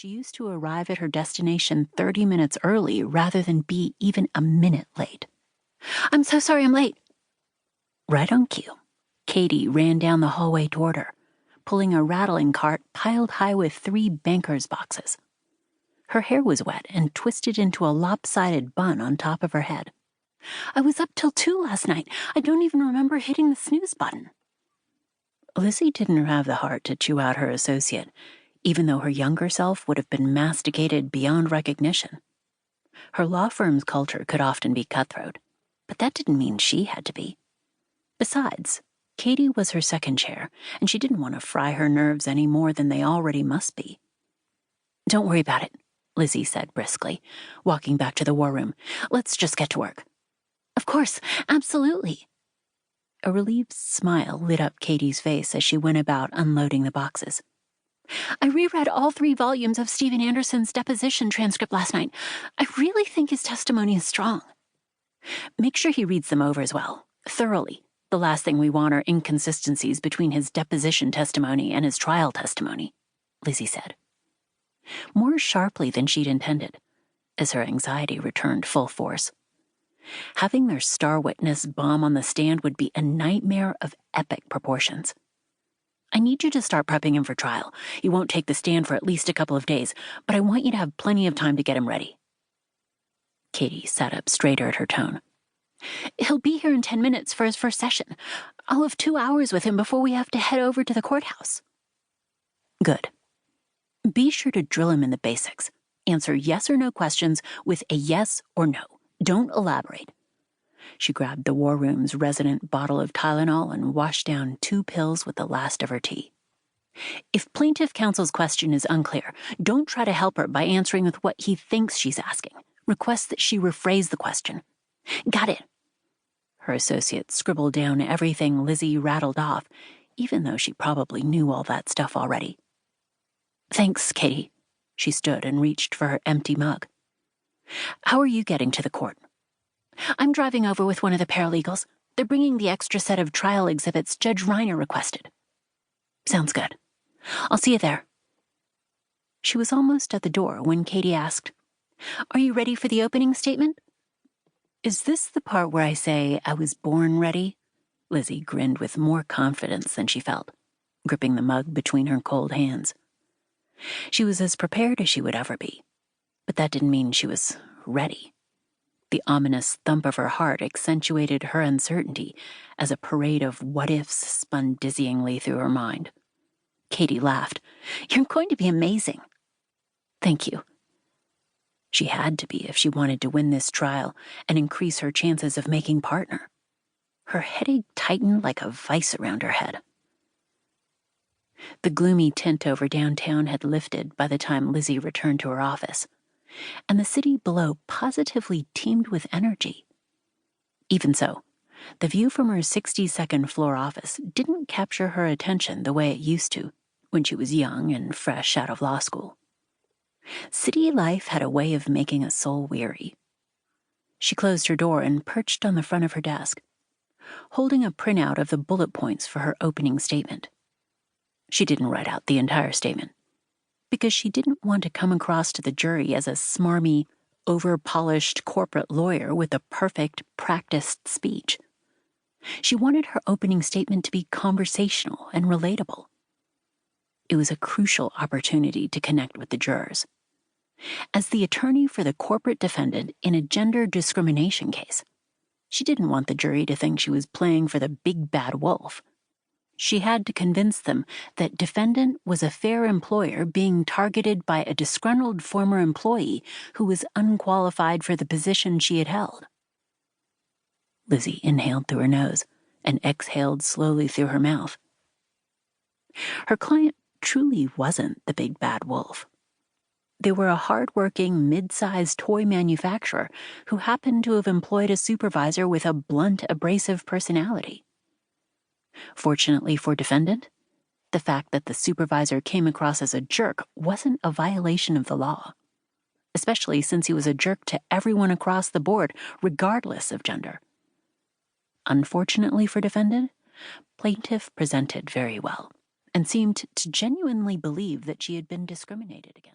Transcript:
She used to arrive at her destination 30 minutes early rather than be even a minute late. "I'm so sorry I'm late." Right on cue, Katie ran down the hallway toward her, pulling a rattling cart piled high with 3 banker's boxes. Her hair was wet and twisted into a lopsided bun on top of her head. "I was up till 2 last night. I don't even remember hitting the snooze button." Lizzy didn't have the heart to chew out her associate, even though her younger self would have been masticated beyond recognition. Her law firm's culture could often be cutthroat, but that didn't mean she had to be. Besides, Katie was her second chair, and she didn't want to fry her nerves any more than they already must be. "Don't worry about it," Lizzy said briskly, walking back to the war room. "Let's just get to work." "Of course, absolutely." A relieved smile lit up Katie's face as she went about unloading the boxes. "I reread all 3 volumes of Stephen Anderson's deposition transcript last night. I really think his testimony is strong." "Make sure he reads them over as well, thoroughly. The last thing we want are inconsistencies between his deposition testimony and his trial testimony," Lizzy said, more sharply than she'd intended, as her anxiety returned full force. Having their star witness bomb on the stand would be a nightmare of epic proportions. "I need you to start prepping him for trial. He won't take the stand for at least a couple of days, but I want you to have plenty of time to get him ready." Katie sat up straighter at her tone. "He'll be here in 10 minutes for his first session. I'll have 2 hours with him before we have to head over to the courthouse." "Good. Be sure to drill him in the basics. Answer yes or no questions with a yes or no. Don't elaborate." She grabbed the war room's resident bottle of Tylenol and washed down 2 pills with the last of her tea. "If plaintiff counsel's question is unclear, don't try to help her by answering with what he thinks she's asking. Request that she rephrase the question." "Got it." Her associate scribbled down everything Lizzy rattled off, even though she probably knew all that stuff already. "Thanks, Katie." She stood and reached for her empty mug. "How are you getting to the court?" "I'm driving over with one of the paralegals. They're bringing the extra set of trial exhibits Judge Reiner requested." "Sounds good. I'll see you there." She was almost at the door when Katie asked, "Are you ready for the opening statement?" "Is this the part where I say I was born ready?" Lizzy grinned with more confidence than she felt, gripping the mug between her cold hands. She was as prepared as she would ever be, but that didn't mean she was ready. The ominous thump of her heart accentuated her uncertainty as a parade of what-ifs spun dizzyingly through her mind. Katie laughed. "You're going to be amazing." "Thank you." She had to be if she wanted to win this trial and increase her chances of making partner. Her headache tightened like a vice around her head. The gloomy tint over downtown had lifted by the time Lizzy returned to her office, and the city below positively teemed with energy. Even so, the view from her 62nd floor office didn't capture her attention the way it used to when she was young and fresh out of law school. City life had a way of making a soul weary. She closed her door and perched on the front of her desk, holding a printout of the bullet points for her opening statement. She didn't write out the entire statement, because she didn't want to come across to the jury as a smarmy, over-polished corporate lawyer with a perfect, practiced speech. She wanted her opening statement to be conversational and relatable. It was a crucial opportunity to connect with the jurors. As the attorney for the corporate defendant in a gender discrimination case, she didn't want the jury to think she was playing for the big bad wolf. She had to convince them that defendant was a fair employer being targeted by a disgruntled former employee who was unqualified for the position she had held. Lizzy inhaled through her nose and exhaled slowly through her mouth. Her client truly wasn't the big bad wolf. They were a hard-working, mid-sized toy manufacturer who happened to have employed a supervisor with a blunt, abrasive personality. Fortunately for defendant, the fact that the supervisor came across as a jerk wasn't a violation of the law, especially since he was a jerk to everyone across the board, regardless of gender. Unfortunately for defendant, plaintiff presented very well and seemed to genuinely believe that she had been discriminated against.